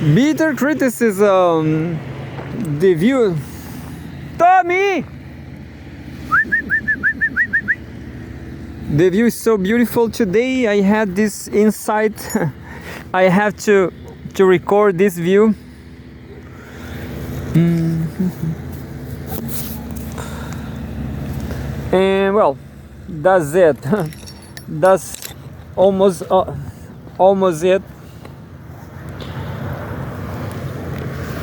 Bitter criticism. The view. Tommy! The view is so beautiful today. I had this insight. I have to record this view. And well, that's it. That's almost it.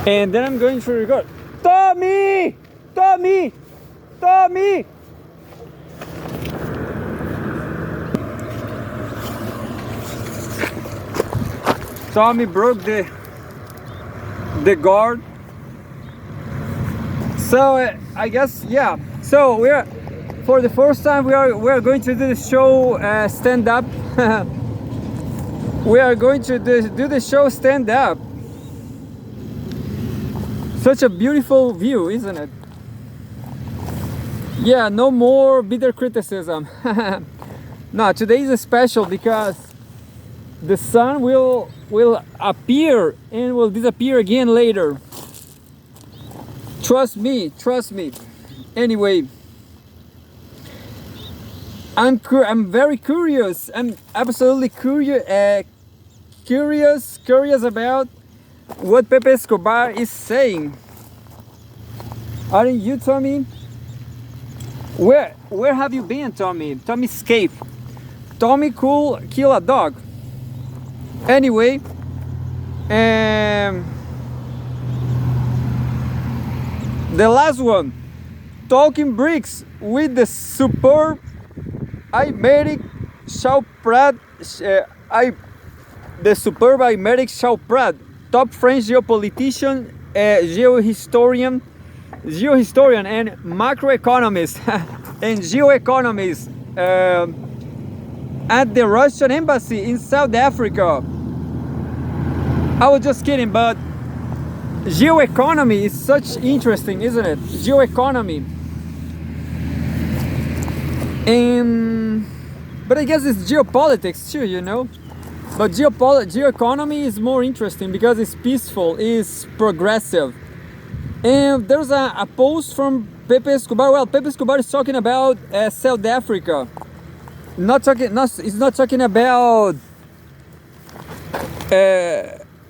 And then I'm going to record. Tommy! Tommy! Tommy! Tommy broke the guard. So I guess, yeah. So we're, for the first time, we are going to do the show stand up. We are going to do the show stand up. Such a beautiful view, isn't it? Yeah, no more bitter criticism. No, today is special because the sun will appear and will disappear again later. Trust me, trust me. Anyway, I'm very curious. I'm absolutely curious about what Pepe Escobar is saying. Aren't you, Tommy? Where have you been, Tommy? Tommy escaped. Tommy could kill a dog. Anyway, the last one, talking bricks with the superb Aymeric Chauprade, the superb Aymeric Chauprade, top French geopolitician, geohistorian and macroeconomist and geoeconomist at the Russian embassy in South Africa. I was just kidding, but geoeconomy is such interesting, isn't it? Geoeconomy. But I guess it's geopolitics too, you know? But geoeconomy is more interesting because it's peaceful, it's progressive. And there's a post from Pepe Escobar. Well, Pepe Escobar is talking about South Africa. He's not talking about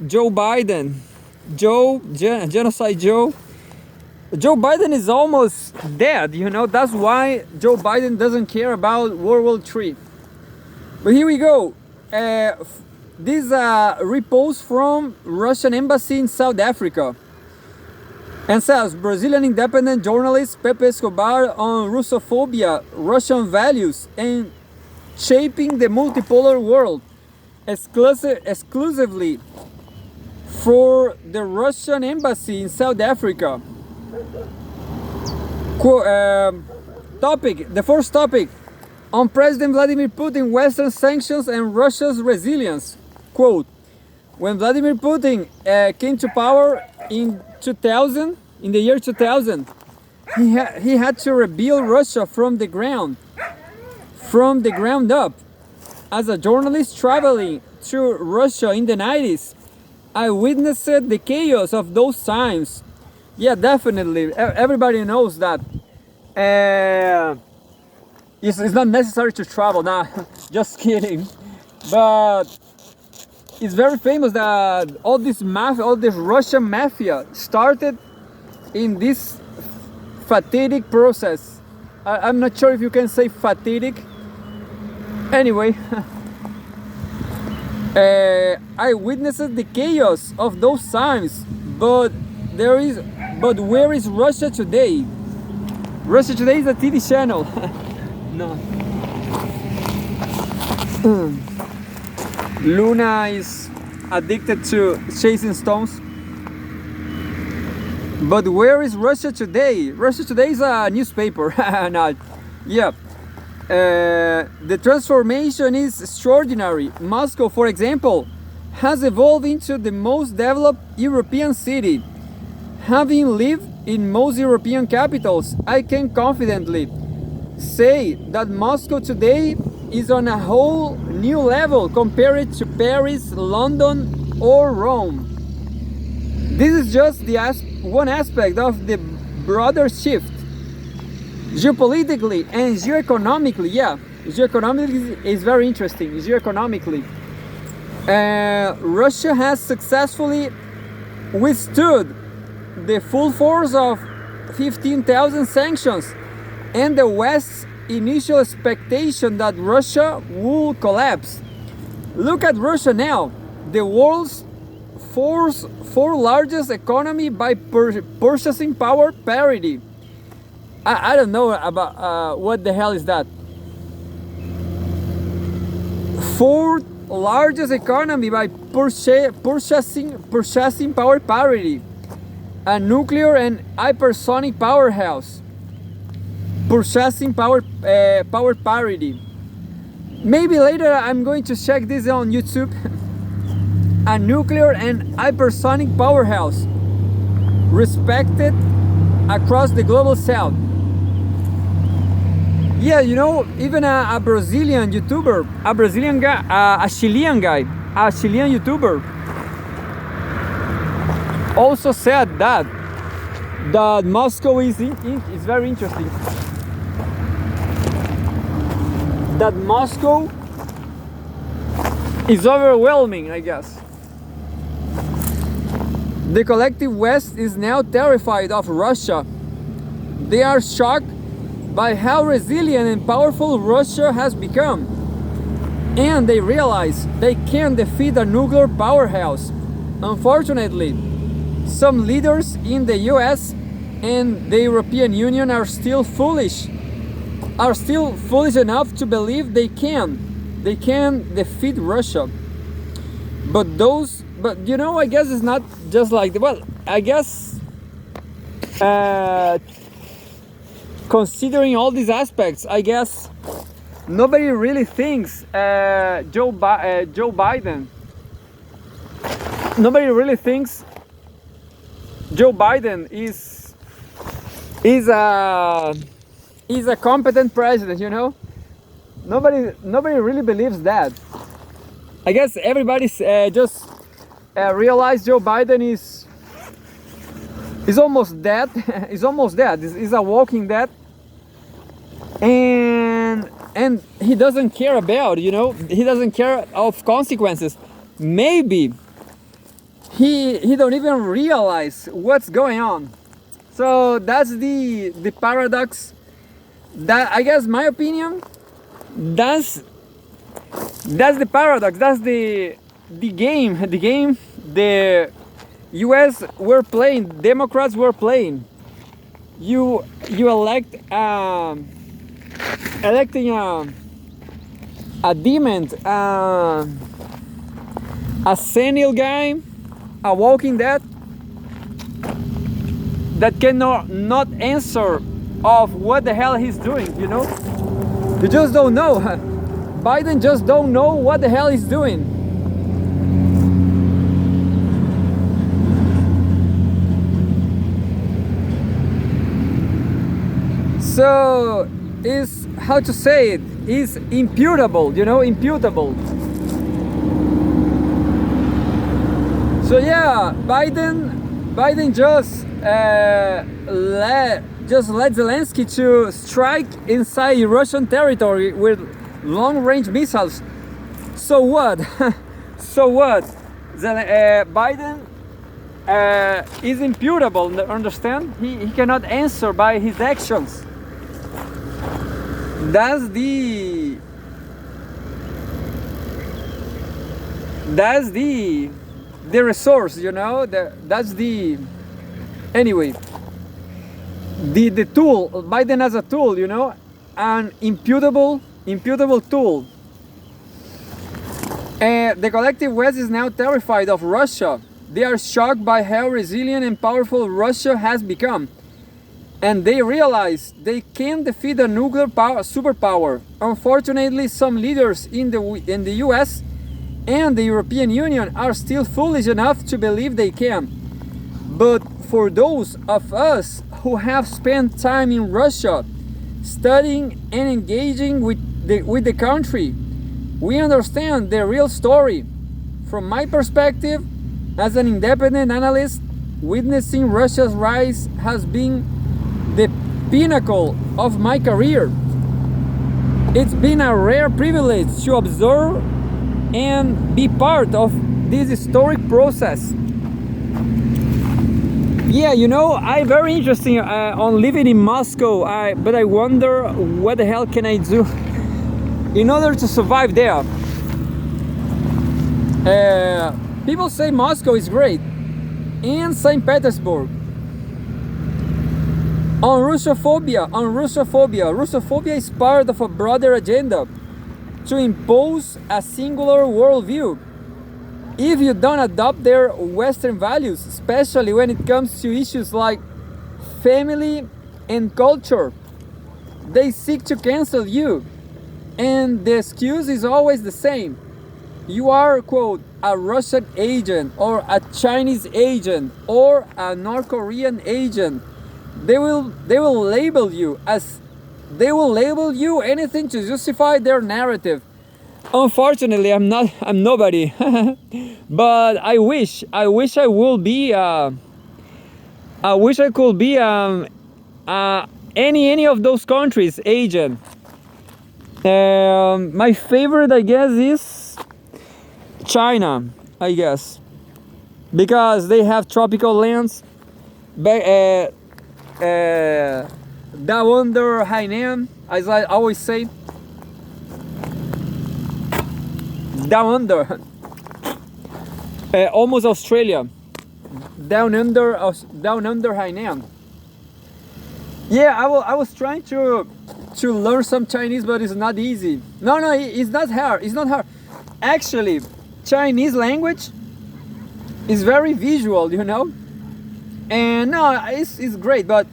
Joe Biden. Genocide Joe. Joe Biden is almost dead, you know. That's why Joe Biden doesn't care about World War III. But here we go. This repost from Russian embassy in South Africa. And says, Brazilian independent journalist Pepe Escobar on Russophobia, Russian values, and shaping the multipolar world, exclusively for the Russian embassy in South Africa. The first topic, on President Vladimir Putin, Western sanctions and Russia's resilience. Quote, when Vladimir Putin came to power in the year 2000, he had to rebuild Russia from the ground up. As a journalist traveling through Russia in the 90s, I witnessed the chaos of those times. Yeah, definitely. Everybody knows that. It's not necessary to travel. Nah, just kidding. But it's very famous that all this Russian mafia started in this fatidic process. I'm not sure if you can say fatidic. Anyway, I witnessed the chaos of those times. But where is Russia today? Russia today is a TV channel. No. Luna is addicted to chasing stones. But where is Russia today? Russia today is a newspaper. No. Yeah. The transformation is extraordinary. Moscow, for example, has evolved into the most developed European city. Having lived in most European capitals, I can confidently say that Moscow today is on a whole new level compared to Paris, London, or Rome. This is just the one aspect of the broader shift. Geopolitically and geoeconomically, yeah, geoeconomically is very interesting. Geoeconomically, Russia has successfully withstood the full force of 15,000 sanctions and the West's initial expectation that Russia will collapse. Look at Russia now, the world's fourth largest economy by purchasing power parity. I don't know about what the hell is that. Fourth largest economy by purchasing power parity. A nuclear and hypersonic powerhouse. Purchasing power parity. Maybe later I'm going to check this on YouTube. A nuclear and hypersonic powerhouse, respected across the global south. Yeah, you know, even a Brazilian YouTuber, a Brazilian guy, a Chilean YouTuber also said that Moscow is very interesting. That Moscow is overwhelming, I guess. The collective West is now terrified of Russia. They are shocked by how resilient and powerful Russia has become. And they realize they can defeat a nuclear powerhouse. Unfortunately, some leaders in the US and the European Union are still foolish enough to believe they can defeat Russia. But you know, I guess it's not just like well, I guess considering all these aspects, I guess nobody really thinks Joe Biden. Nobody really thinks Joe Biden is a competent president. You know, nobody really believes that. I guess everybody's just realized Joe Biden is almost dead. He's almost dead. He's a walking dead. And he doesn't care about, you know, he doesn't care of consequences. Maybe he don't even realize what's going on. So that's the paradox. That, I guess, my opinion, that's the paradox. That's the game the US were playing, Democrats were playing. You electing a demon, a senile guy, a walking dead that cannot not answer of what the hell he's doing, you know? You just don't know. Biden just don't know what the hell he's doing. So is, how to say it, is imputable, you know, imputable. So yeah, Biden just let Zelensky to strike inside Russian territory with long-range missiles. So what? So what? Biden is imputable, understand? He cannot answer by his actions. That's the resource, you know. That's the anyway. The tool, Biden as a tool, you know, an imputable tool. The collective West is now terrified of Russia. They are shocked by how resilient and powerful Russia has become. And they realize they can defeat a nuclear superpower. Unfortunately, some leaders in the US and the European Union are still foolish enough to believe they can. But for those of us who have spent time in Russia, studying and engaging with the country, we understand the real story. From my perspective, as an independent analyst, witnessing Russia's rise has been the pinnacle of my career. It's been a rare privilege to observe and be part of this historic process. Yeah, you know, I'm very interested on living in Moscow, but I wonder what the hell can I do in order to survive there. People say Moscow is great, and St. Petersburg. On Russophobia, Russophobia is part of a broader agenda to impose a singular worldview. If you don't adopt their Western values, especially when it comes to issues like family and culture, they seek to cancel you. And the excuse is always the same. You are, quote, a Russian agent or a Chinese agent or a North Korean agent. They will label you anything to justify their narrative. Unfortunately, I'm nobody. But I wish I would be I wish I could be any of those countries agent. My favorite, I guess, is China, I guess, because they have tropical lands. Down under Hainan, as I always say, down under, almost Australia, down under Hainan. Yeah, I was trying to learn some Chinese, but it's not easy. No, it's not hard. It's not hard. Actually, Chinese language is very visual, you know. And no, it's great, but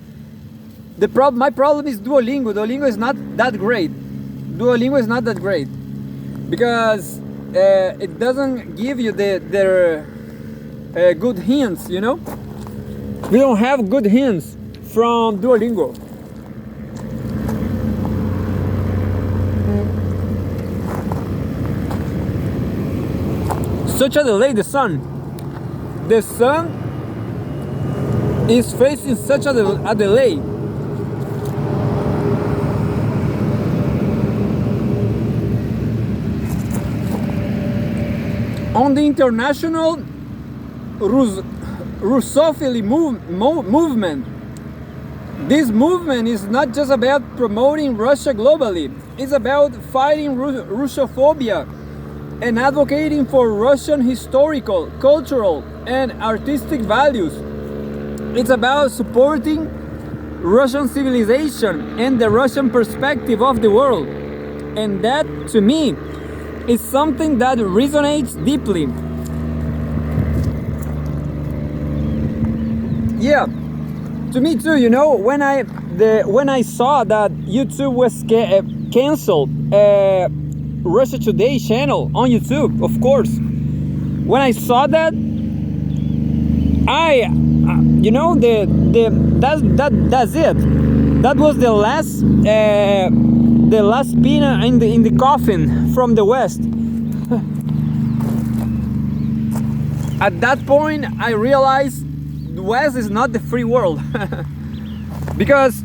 my problem is Duolingo. Duolingo is not that great. Because it doesn't give you their good hints, you know. We don't have good hints from Duolingo. Such a delay, the sun is facing such a delay. On the international Russophily movement, this movement is not just about promoting Russia globally, it's about fighting Russophobia and advocating for Russian historical, cultural, and artistic values. It's about supporting Russian civilization and the Russian perspective of the world. And that, to me, is something that resonates deeply. Yeah, to me too, you know, when I saw that YouTube was canceled Russia Today channel on YouTube, of course. When I saw that, you know, that's it. That was the last pin in the coffin from the West. At that point, I realized the West is not the free world. Because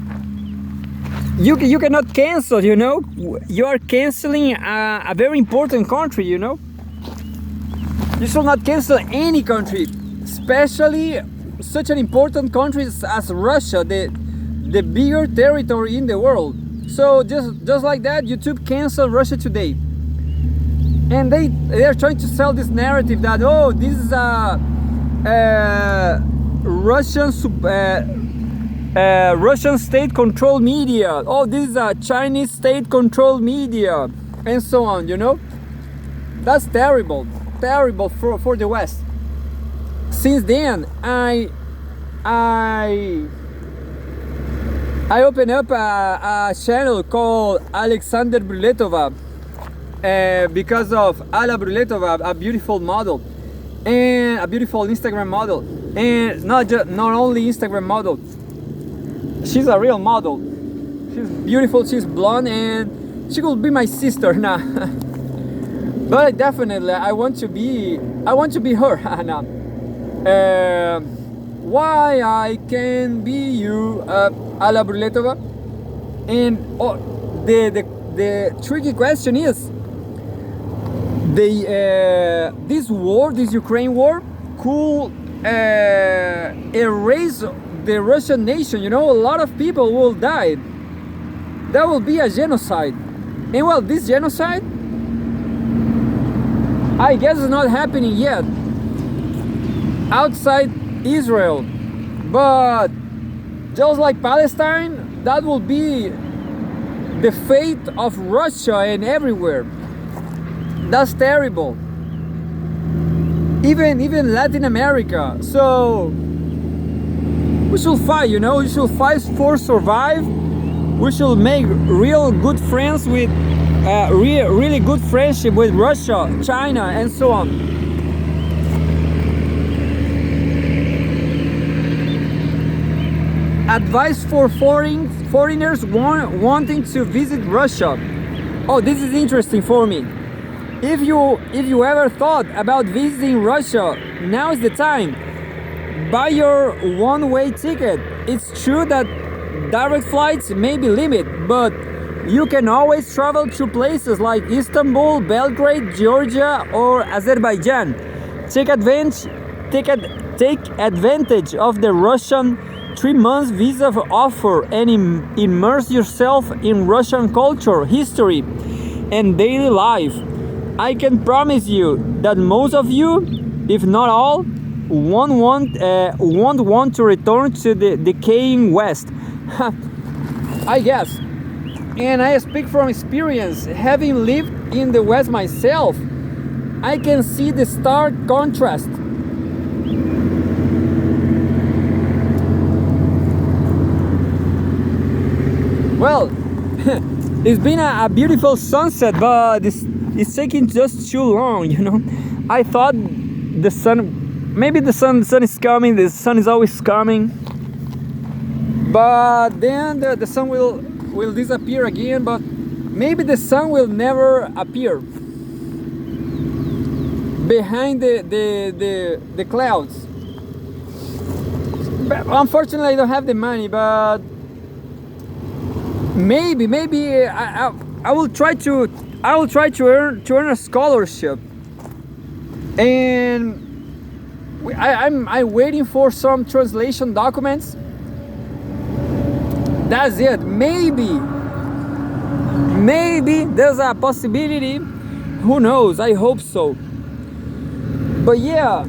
you cannot cancel, you know. You are canceling a very important country, you know. You should not cancel any country, especially such an important country as Russia, the bigger territory in the world. So just like that, YouTube canceled Russia Today, and they are trying to sell this narrative that, oh, this is a Russian state-controlled media. Oh, this is a Chinese state-controlled media, and so on. You know, that's terrible for the West. Since then, I opened up a channel called Alexander Bruletova because of Alla Bruletova, a beautiful model and a beautiful Instagram model, and not only Instagram model. She's a real model. She's beautiful. She's blonde, and she could be my sister now. But definitely, I want to be her now. why I can be you, Alla Bruletova. And the tricky question is, this war, this Ukraine war, could erase the Russian nation. You know, a lot of people will die. That will be a genocide. And well, this genocide, I guess, is not happening yet outside Israel. But just like Palestine, that will be the fate of Russia and everywhere. That's terrible. Even Latin America. So we should fight, you know, we should fight for survive. We should make real good friends with really good friendship with Russia, China, and so on. Advice for foreigners wanting to visit Russia. Oh, this is interesting for me. If you ever thought about visiting Russia, now is the time. Buy your one-way ticket. It's true that direct flights may be limited, but you can always travel to places like Istanbul, Belgrade, Georgia, or Azerbaijan. Take advantage of the Russian 3-month visa offer and immerse yourself in Russian culture, history, and daily life. I can promise you that most of you, if not all, won't want to return to the decaying West. I guess. And I speak from experience, having lived in the West myself. I can see the stark contrast. Well, it's been a beautiful sunset, but it's taking just too long, you know. I thought the sun, maybe the sun is coming, the sun is always coming, but then the sun will disappear again, but maybe the sun will never appear behind the clouds. But unfortunately, I don't have the money, but maybe I will try to earn a scholarship, and I'm waiting for some translation documents. That's it. Maybe there's a possibility. Who knows? I hope so. But yeah.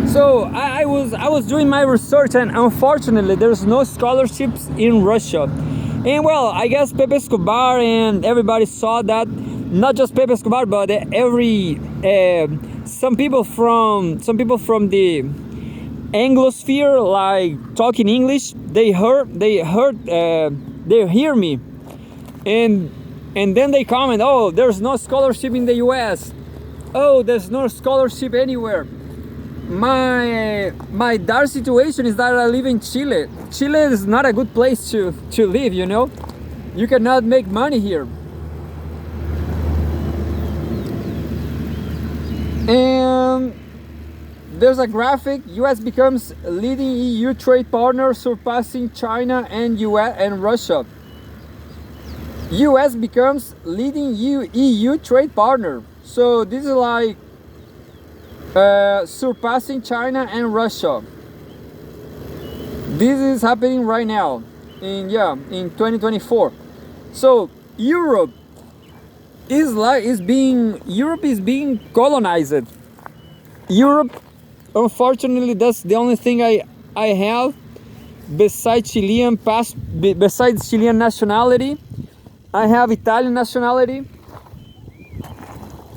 So I was doing my research, and unfortunately there's no scholarships in Russia. And well, I guess Pepe Escobar and everybody saw that. Not just Pepe Escobar, but some people from the Anglosphere, like talking English, they hear me, and then they comment, oh, there's no scholarship in the US. Oh, there's no scholarship anywhere. My dark situation is that I live in Chile. Chile is not a good place to live, you know. You cannot make money here. And there's a graphic. US becomes leading EU trade partner, surpassing China and US and Russia. US becomes leading EU trade partner. So this is like surpassing China and Russia. This is happening right now in 2024. So Europe is being colonized. Europe, unfortunately, that's the only thing I have besides Chilean nationality. I have Italian nationality.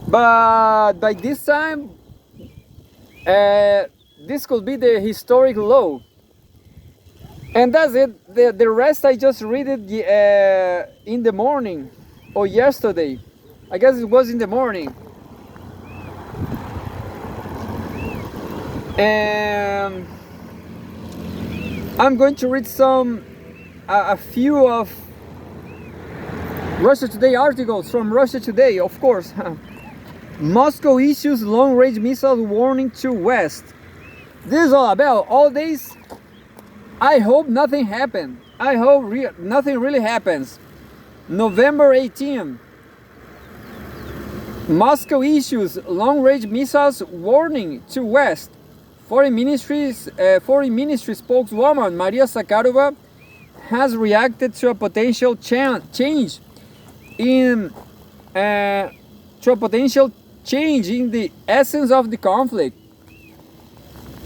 But by this time, this could be the historic low. And that's it. The rest I just read it in the morning or yesterday. I guess it was in the morning. And I'm going to read a few of Russia Today articles from Russia Today, of course. Moscow issues long-range missile warning to West. This is all about. All days, I hope nothing happened. I hope nothing really happens. November 18th, Moscow issues long-range missiles warning to West. Foreign Ministry spokeswoman Maria Zakharova has reacted to a potential change in the essence of the conflict.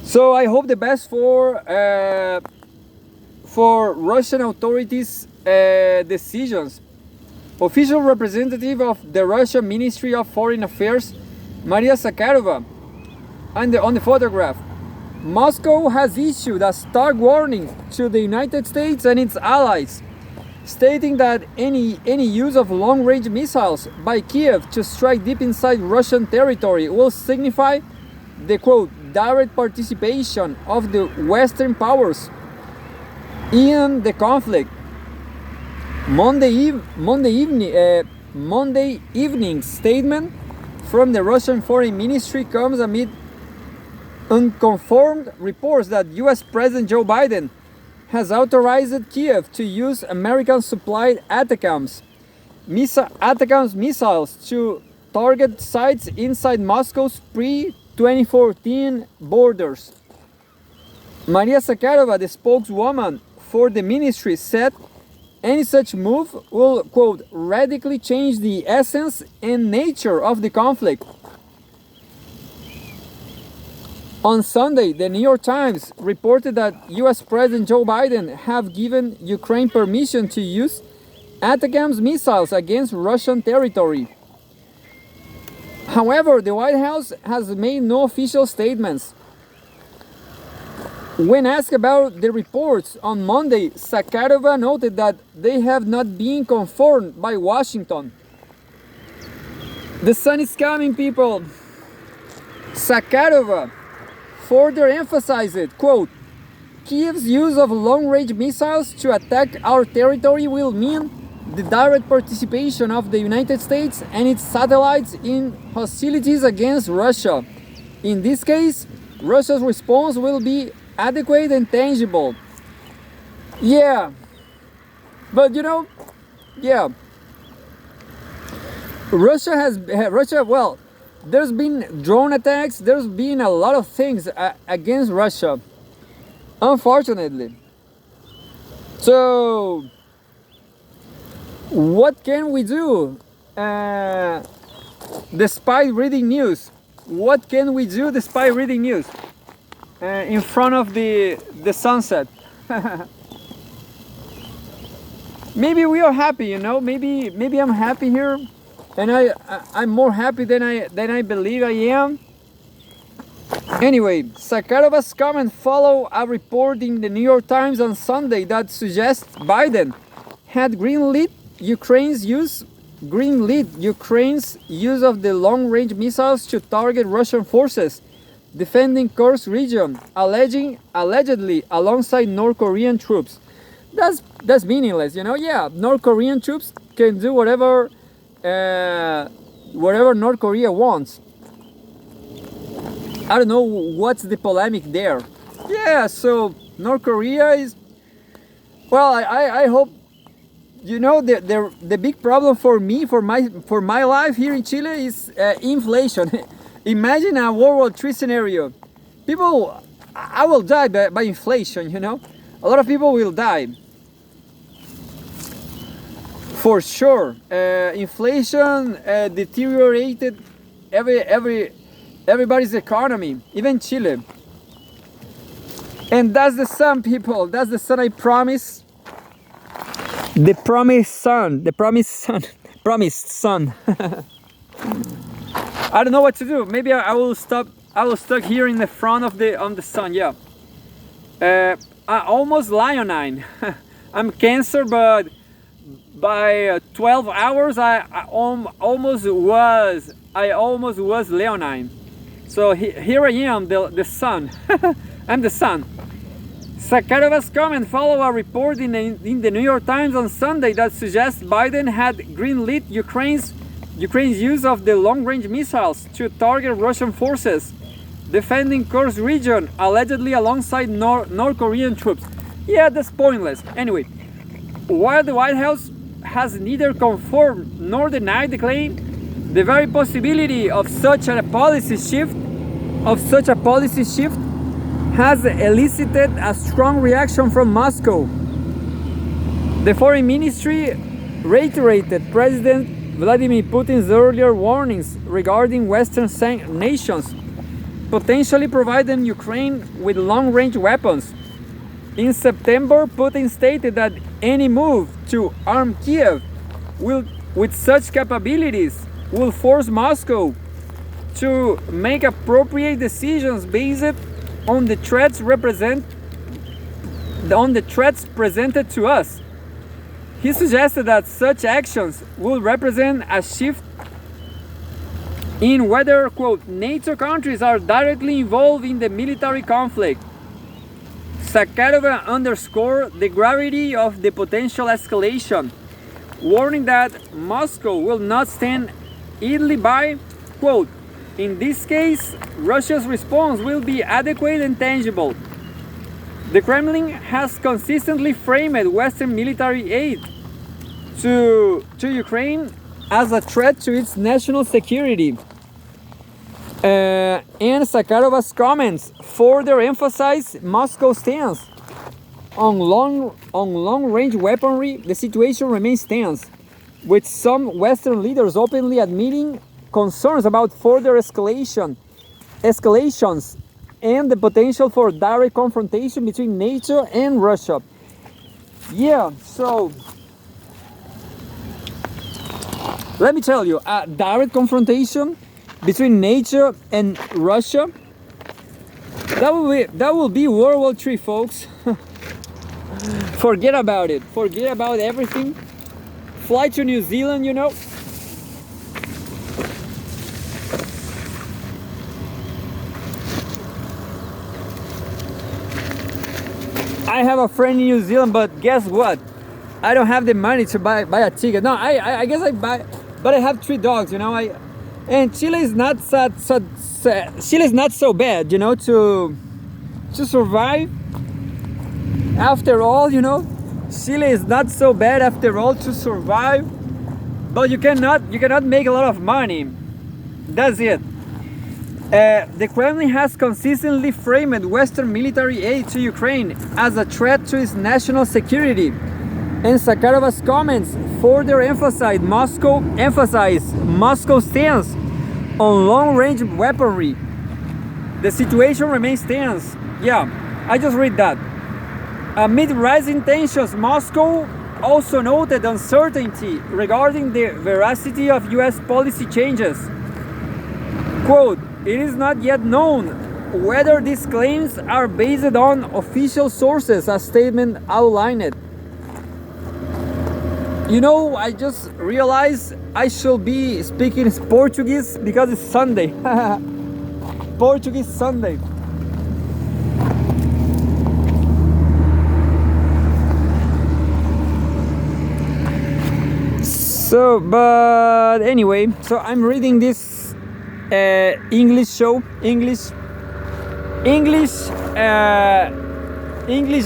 So I hope the best for Russian authorities' decisions. Official representative of the Russian Ministry of Foreign Affairs, Maria Zakharova, on the photograph. Moscow has issued a stark warning to the United States and its allies, stating that any use of long-range missiles by Kiev to strike deep inside Russian territory will signify the, quote, direct participation of the Western powers in the conflict. Monday evening statement from the Russian Foreign Ministry comes amid unconfirmed reports that U.S. President Joe Biden has authorized Kiev to use American-supplied ATACMS missiles to target sites inside Moscow's pre-2014 borders. Maria Zakharova, the spokeswoman for the ministry, said any such move will, quote, radically change the essence and nature of the conflict. On Sunday, the New York Times reported that U.S. President Joe Biden have given Ukraine permission to use ATACMS missiles against Russian territory. However, the White House has made no official statements. When asked about the reports on Monday, Zakharova noted that they have not been confirmed by Washington. The sun is coming, people. Zakharova further emphasized, quote, Kiev's use of long-range missiles to attack our territory will mean the direct participation of the United States and its satellites in hostilities against Russia. In this case, Russia's response will be adequate and tangible. Yeah, but well, there's been drone attacks, there's been a lot of things against Russia, unfortunately. So what can we do despite reading news? What can we do despite reading news in front of the sunset? Maybe we are happy, maybe I'm happy here, and I'm more happy than I believe I am. Anyway, Zakharova's comment follow a report in the New York Times on Sunday that suggests Biden had greenlit Ukraine's use of the long-range missiles to target Russian forces defending Kursk region, allegedly alongside North Korean troops. That's meaningless, Yeah, North Korean troops can do whatever North Korea wants. I don't know what's the polemic there. Yeah, so North Korea is, well, I hope, the big problem for me, for my life here in Chile is inflation. Imagine a World War III scenario. I will die by inflation, A lot of people will die. For sure. Inflation deteriorated everybody's economy, even Chile. And that's the sun, people. That's the sun I promise. The promised sun. I don't know what to do. Maybe I will stuck here in the front of the sun. Yeah. I almost leonine. I'm Cancer, but by 12 hours I almost was leonine. So here I am, the sun. I'm the sun. Zakharova's comment follow a report in the New York Times on Sunday that suggests Biden had greenlit Ukraine's use of the long-range missiles to target Russian forces defending Kursk region, allegedly alongside North Korean troops. Yeah, that's pointless. Anyway, while the White House has neither confirmed nor denied the claim, the very possibility of such a policy shift has elicited a strong reaction from Moscow. The foreign ministry reiterated President Vladimir Putin's earlier warnings regarding Western nations potentially providing Ukraine with long-range weapons. In September, Putin stated that any move to arm Kiev with such capabilities will force Moscow to make appropriate decisions based on the threats presented to us. He suggested that such actions will represent a shift in whether, quote, NATO countries are directly involved in the military conflict. Zakharova underscored the gravity of the potential escalation, warning that Moscow will not stand idly by. Quote, in this case, Russia's response will be adequate and tangible. The Kremlin has consistently framed Western military aid to Ukraine as a threat to its national security. And Zakharova's comments further emphasize Moscow's stance on long-range weaponry. The situation remains tense, with some Western leaders openly admitting concerns about further escalations and the potential for direct confrontation between NATO and Russia. Yeah, so let me tell you, a direct confrontation between NATO and Russia, that will be World War III, folks. Forget about it. Forget about everything. Fly to New Zealand, you know. I have a friend in New Zealand, but guess what? I don't have the money to buy a ticket. No, I guess I buy, but I have 3 dogs, you know. And Chile is not so bad, you know, to survive. After all, you know, Chile is not so bad after all to survive. But you cannot make a lot of money. That's it. The Kremlin has consistently framed Western military aid to Ukraine as a threat to its national security. And Zakharova's comments further emphasize Moscow's stance on long-range weaponry. The situation remains tense. Yeah, I just read that. Amid rising tensions, Moscow also noted uncertainty regarding the veracity of US policy changes. Quote, it is not yet known whether these claims are based on official sources, a statement outlined. You know, I just realized I should be speaking Portuguese because it's Sunday. Portuguese Sunday. So, but anyway, so I'm reading this English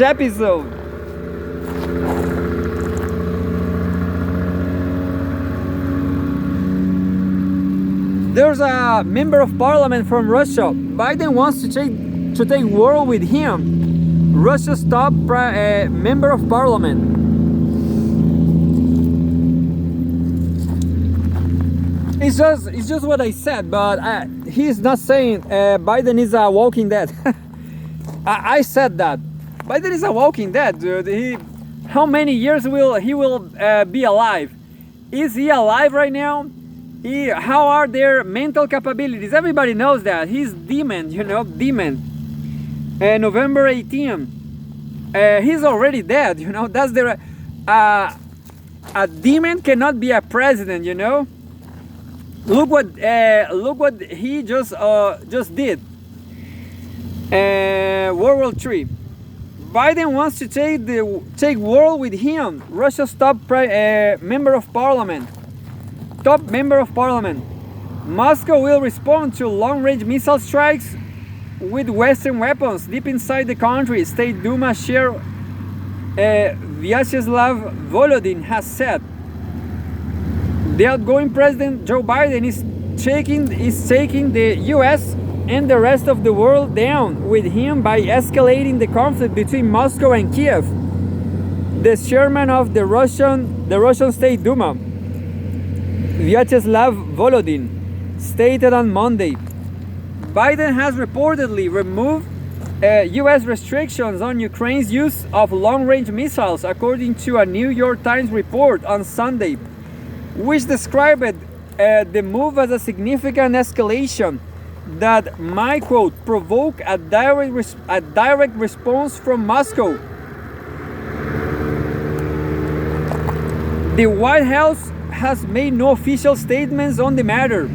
episode. There's a member of parliament from Russia. Biden wants to take war with him. Russia's top member of parliament. It's just what I said, but he's not saying Biden is a walking dead. I said that. Biden is a walking dead, dude. How many years will he be alive? Is he alive right now? How are their mental capabilities? Everybody knows that. He's demon, you know, demon. November 18th. He's already dead, you know. That's the... a demon cannot be a president, you know. Look what he just did. World War III. Biden wants to take war with him. Russia's top member of parliament. Top member of parliament. Moscow will respond to long-range missile strikes with Western weapons deep inside the country, State Duma Chair Vyacheslav Volodin has said. The outgoing President Joe Biden is taking the US and the rest of the world down with him by escalating the conflict between Moscow and Kiev. The chairman of the Russian State Duma, Vyacheslav Volodin, stated on Monday, Biden has reportedly removed US restrictions on Ukraine's use of long-range missiles, according to a New York Times report on Sunday, which described the move as a significant escalation that might, quote, provoke a direct response from Moscow. The White House has made no official statements on the matter.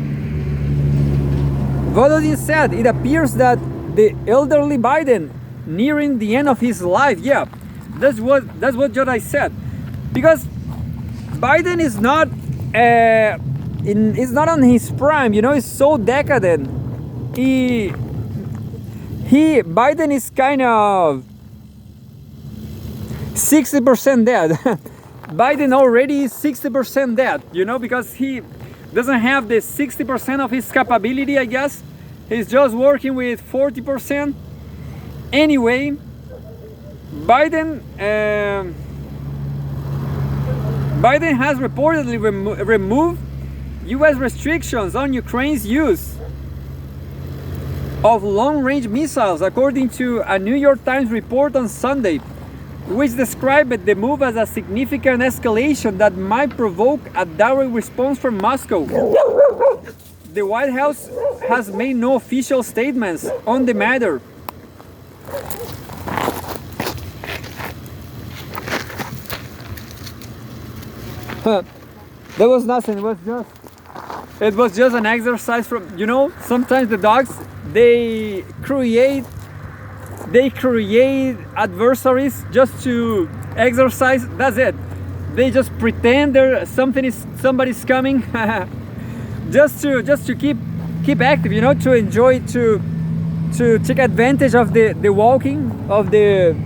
Volodin said it appears that the elderly Biden, nearing the end of his life, yeah, that's what I said, because Biden is not on his prime, you know, he's so decadent. Biden is kind of 60% dead. Biden already is 60% dead, you know, because he doesn't have the 60% of his capability, I guess. He's just working with 40%. Anyway, Biden has reportedly removed US restrictions on Ukraine's use of long-range missiles, according to a New York Times report on Sunday, which described the move as a significant escalation that might provoke a direct response from Moscow. The White House has made no official statements on the matter. There was nothing. It was just an exercise from, you know, sometimes the dogs, they create adversaries just to exercise. That's it. They just pretend somebody's coming, just to keep active, you know, to enjoy, to take advantage of the walking of the,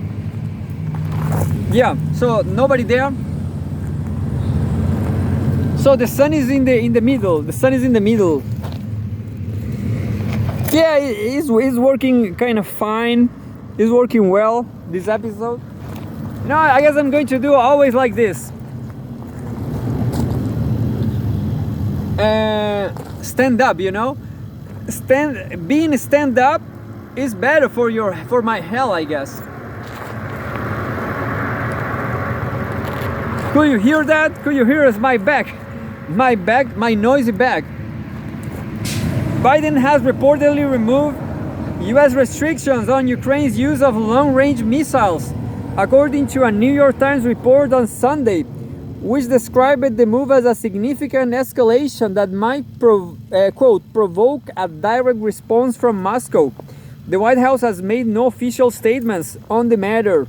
yeah. So nobody there. So the sun is in the middle. The sun is in the middle. Yeah, it's working kind of fine. It's working well, this episode. No, I guess I'm going to do always like this. Stand up, you know. Being stand up is better for my health, I guess. Could you hear that? Could you hear my noisy back? Biden has reportedly removed US restrictions on Ukraine's use of long-range missiles, according to a New York Times report on Sunday, which described the move as a significant escalation that might, quote, provoke a direct response from Moscow. The White House has made no official statements on the matter.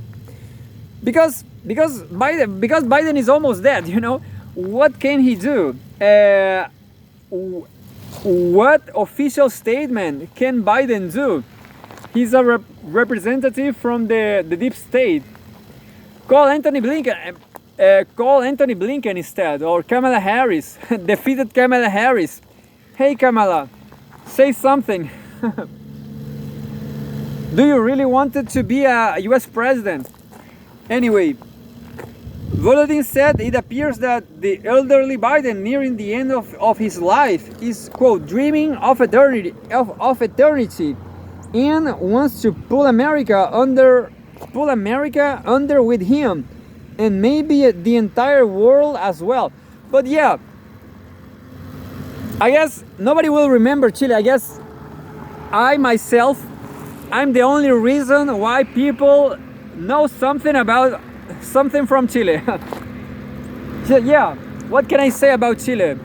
Because Biden is almost dead, you know, what can he do? What official statement can Biden do? He's a representative from the deep state. Call Anthony Blinken instead, or Kamala Harris. Defeated Kamala Harris. Hey Kamala, say something. Do you really want to be a US president? Anyway, Volodin said it appears that the elderly Biden, nearing the end of his life, is, quote, dreaming of eternity, and wants to pull America under with him, and maybe the entire world as well. But yeah, I guess nobody will remember Chile. I guess I'm the only reason why people know something from Chile. So yeah, what can I say about Chile?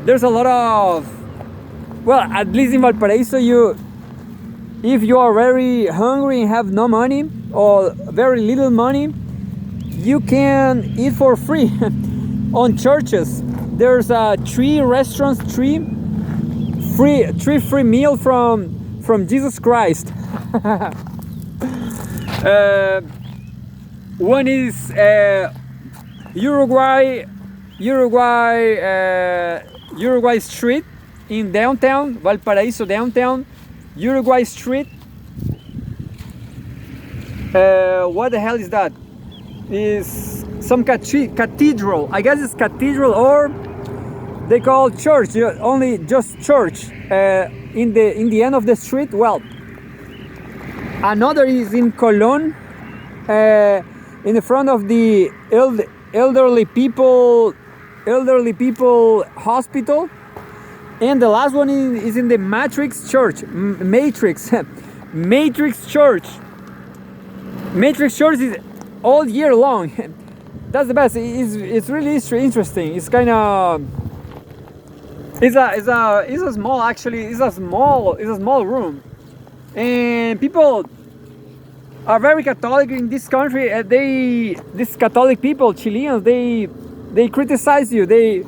There's a lot of, well, at least in Valparaiso, if you are very hungry and have no money or very little money, you can eat for free on churches. There's three free meal from Jesus Christ. One is Uruguay Street in downtown Valparaiso downtown. Uruguay Street. What the hell is that? Is some cathedral. I guess it's cathedral, or they call church, only just church, in the end of the street. Well, another is in Colón, in the front of the elderly people hospital, and the last one is in the Matrix Church. Matrix Church. Matrix Church is all year long. That's the best. It's really interesting. It's kind of it's a small, actually. It's a small room, and people are very Catholic in this country. These Catholic people, Chileans, they criticize you. They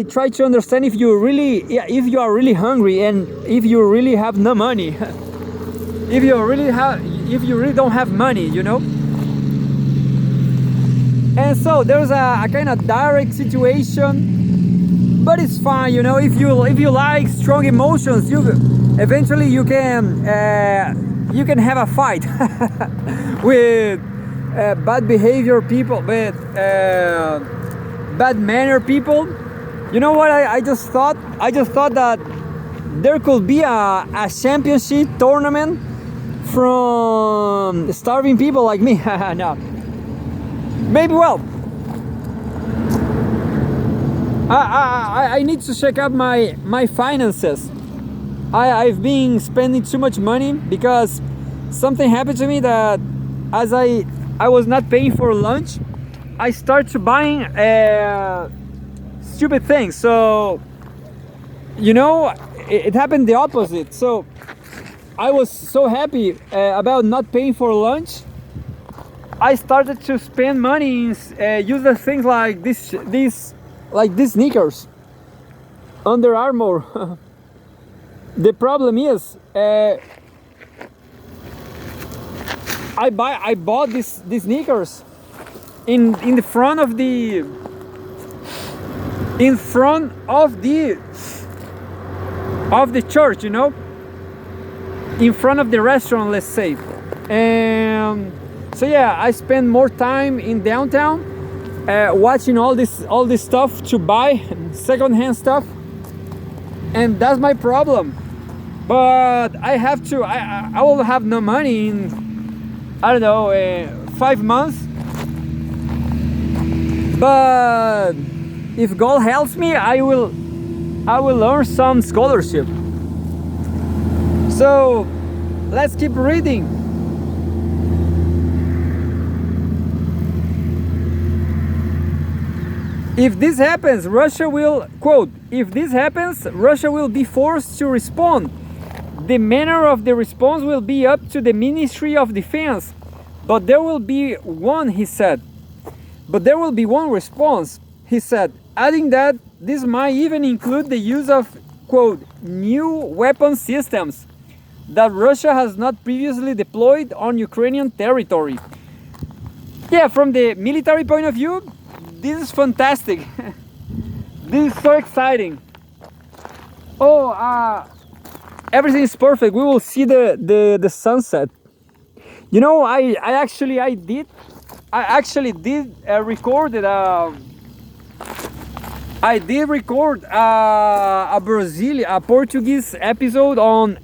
try to understand if you are really hungry, and if you really have no money. if you really don't have money, you know. And so there's a kind of direct situation, but it's fine, you know. If you like strong emotions, eventually you can have a fight with bad behavior people, with bad manner people. You know what I just thought? I just thought that there could be a championship tournament from starving people like me. No. Maybe, well, I need to check out my finances. I've been spending too much money because something happened to me that as I was not paying for lunch, I started buying stupid things. So, you know, it happened the opposite. So I was so happy about not paying for lunch. I started to spend money in useless things like these sneakers, Under Armour. The problem is, I bought these sneakers in the front of the church, you know, in front of the restaurant, let's say. And so yeah, I spend more time in downtown watching all this stuff to buy secondhand stuff, and that's my problem. But I will have no money in, I don't know, 5 months. But if God helps me, I will earn some scholarship. So let's keep reading. If this happens, Russia will, quote, if this happens, Russia will be forced to respond. The manner of the response will be up to the Ministry of Defense. But there will be one, he said. But there will be one response, he said, adding that this might even include the use of, quote, new weapon systems that Russia has not previously deployed on Ukrainian territory. Yeah, from the military point of view, this is fantastic. This is so exciting. Oh, everything is perfect. We will see the sunset. You know, I actually did record a Portuguese episode on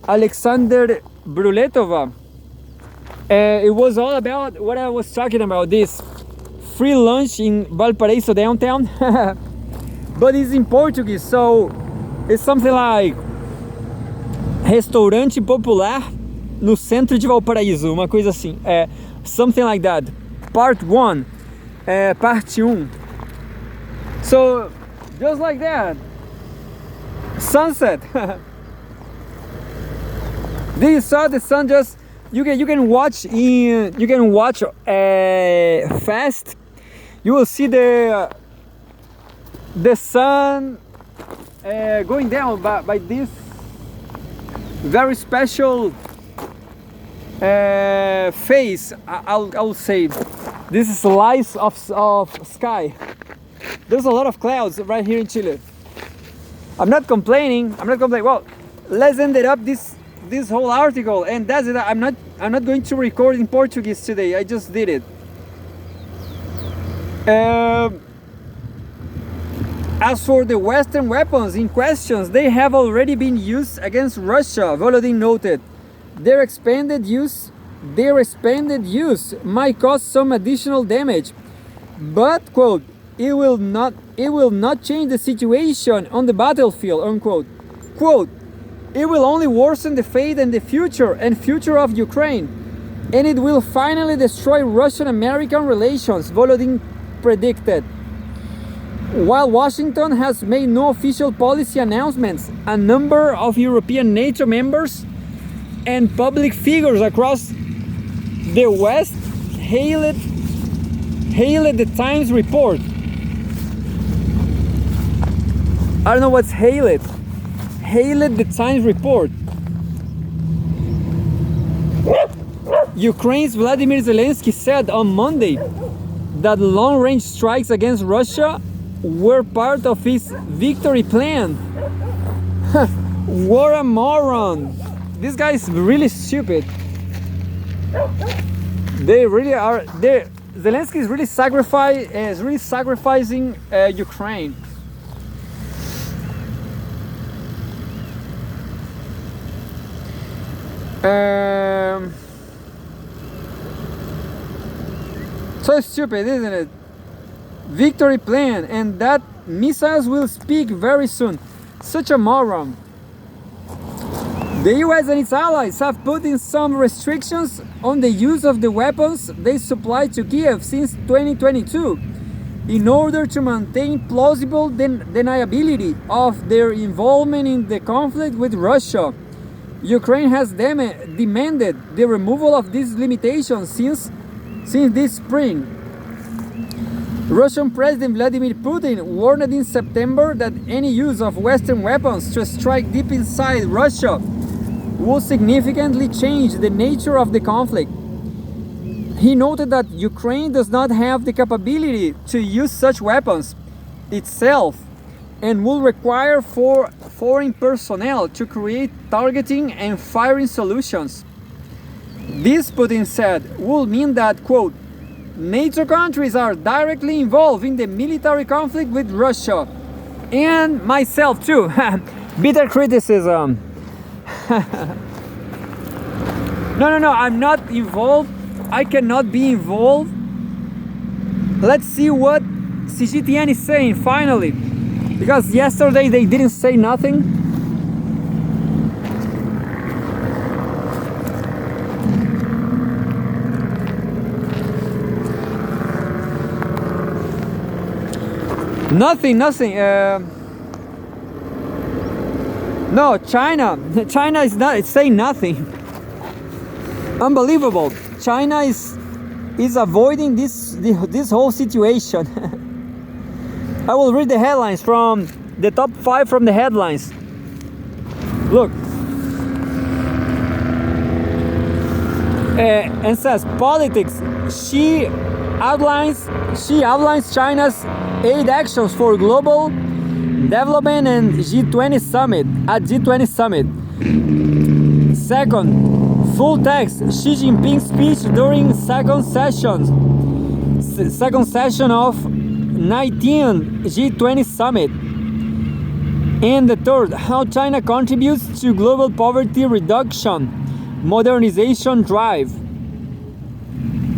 Alexander Bruletova. It was all about what I was talking about, this free lunch in Valparaiso downtown. But it's in Portuguese, so it's something like Restaurante Popular no centro de Valparaíso, uma coisa assim. Something like that. Part 1, parte 1. So just like that, sunset. This is the sun. Just you can watch fast. You will see the sun going down by this very special phase. I'll say this slice of sky. There's a lot of clouds right here in Chile. I'm not complaining. Well, let's end it up this whole article, and that's it. I'm not going to record in Portuguese today. I just did it. As for the Western weapons in questions, they have already been used against Russia, Volodin noted. Their expanded use might cause some additional damage, but, quote, it will not change the situation on the battlefield, unquote. Quote, it will only worsen the fate and the future of Ukraine, and it will finally destroy Russian-American relations, Volodin predicted. While Washington has made no official policy announcements, a number of European NATO members and public figures across the West hailed the Times report. I don't know what's hailed. Hailed the Times report. Ukraine's Vladimir Zelensky said on Monday that long-range strikes against Russia were part of his victory plan. What a moron! This guy is really stupid. They really are. Zelensky is really sacrificing Ukraine. So stupid, isn't it? Victory plan, and that missiles will speak very soon. Such a moron. The US and its allies have put in some restrictions on the use of the weapons they supply to Kiev since 2022 in order to maintain plausible deniability of their involvement in the conflict with Russia. Ukraine has demanded the removal of these limitations since this spring. Russian President Vladimir Putin warned in September that any use of Western weapons to strike deep inside Russia would significantly change the nature of the conflict. He noted that Ukraine does not have the capability to use such weapons itself and will require foreign personnel to create targeting and firing solutions. This, Putin said, will mean that, quote, NATO countries are directly involved in the military conflict with Russia. And myself too. Bitter criticism. No, I'm not involved. I cannot be involved. Let's see what CGTN is saying finally. Because yesterday they didn't say nothing. Nothing. No, China is not. It's saying nothing. Unbelievable. China is avoiding this whole situation. I will read the headlines from the top 5 from the headlines. Look. And says politics. She outlines China's aid actions for global development and G20 summit at G20 summit. Second, full text Xi Jinping speech during second session of 19th G20 summit. And the third, how China contributes to global poverty reduction, modernization drive.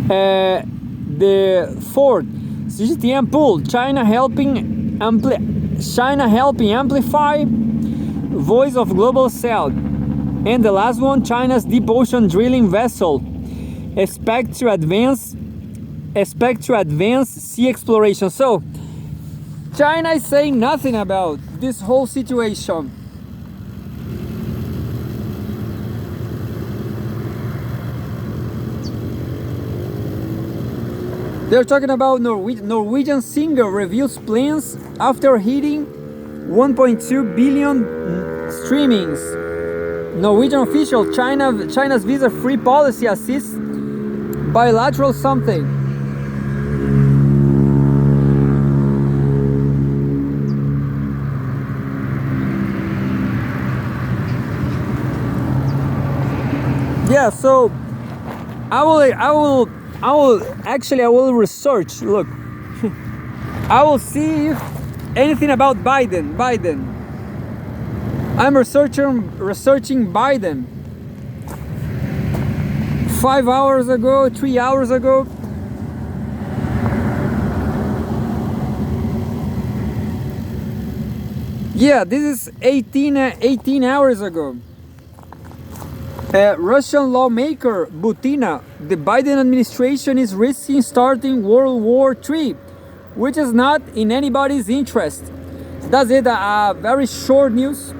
The fourth, CGTN pool, China helping amplify voice of global south. And the last one, China's deep ocean drilling vessel expect to advance sea exploration. So China is saying nothing about this whole situation. They're talking about Norwegian singer reveals plans after hitting 1.2 billion streamings. Norwegian official, China's visa-free policy assists bilateral something. Yeah, so I will research. Look, I will see if anything about Biden. I'm researching Biden. 5 hours ago, 3 hours ago. Yeah, this is 18 hours ago. Russian lawmaker Butina, the Biden administration is risking starting World War III, which is not in anybody's interest. That's it, very short news.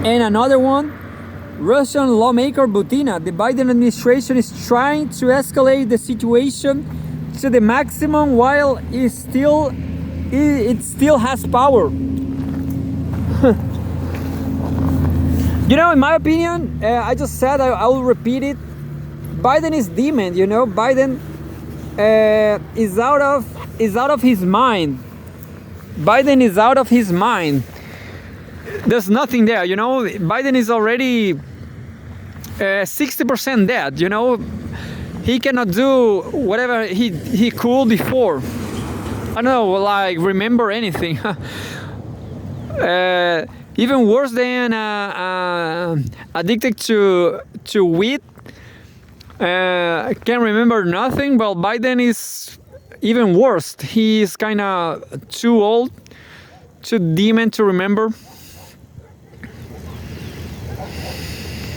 And another one, Russian lawmaker Butina, the Biden administration is trying to escalate the situation to the maximum while it still has power. You know, in my opinion, I just said I will repeat it. Biden is demon. You know, Biden is out of his mind. Biden is out of his mind. There's nothing there. You know, Biden is already 60% dead. You know, he cannot do whatever he could before. I don't know, like remember anything. Even worse than addicted to weed. Can't remember nothing. Well, Biden is even worse. He is kind of too old, too demon to remember.